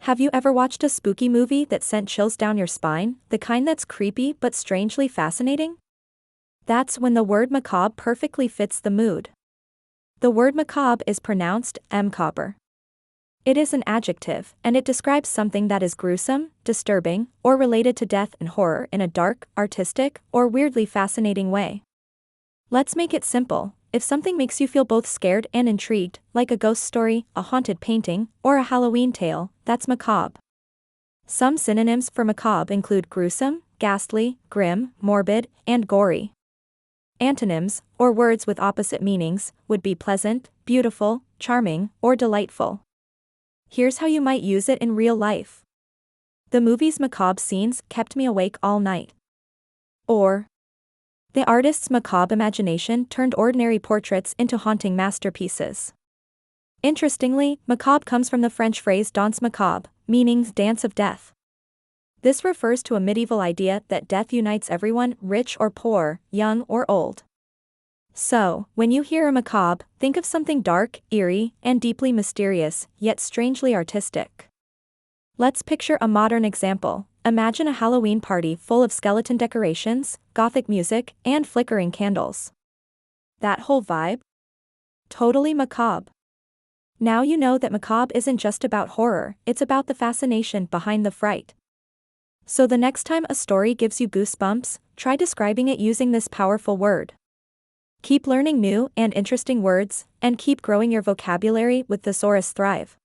Have you ever watched a spooky movie that sent chills down your spine, the kind that's creepy but strangely fascinating? That's when the word macabre perfectly fits the mood. The word macabre is pronounced macabre. It is an adjective, and it describes something that is gruesome, disturbing, or related to death and horror in a dark, artistic, or weirdly fascinating way. Let's make it simple. If something makes you feel both scared and intrigued, like a ghost story, a haunted painting, or a Halloween tale, that's macabre. Some synonyms for macabre include gruesome, ghastly, grim, morbid, and gory. Antonyms, or words with opposite meanings, would be pleasant, beautiful, charming, or delightful. Here's how you might use it in real life. The movie's macabre scenes kept me awake all night. Or, the artist's macabre imagination turned ordinary portraits into haunting masterpieces. Interestingly, macabre comes from the French phrase danse macabre, meaning dance of death. This refers to a medieval idea that death unites everyone, rich or poor, young or old. So, when you hear a macabre, think of something dark, eerie, and deeply mysterious, yet strangely artistic. Let's picture a modern example. Imagine a Halloween party full of skeleton decorations, gothic music, and flickering candles. That whole vibe? Totally macabre. Now you know that macabre isn't just about horror, it's about the fascination behind the fright. So the next time a story gives you goosebumps, try describing it using this powerful word. Keep learning new and interesting words, and keep growing your vocabulary with Thesaurus Thrive.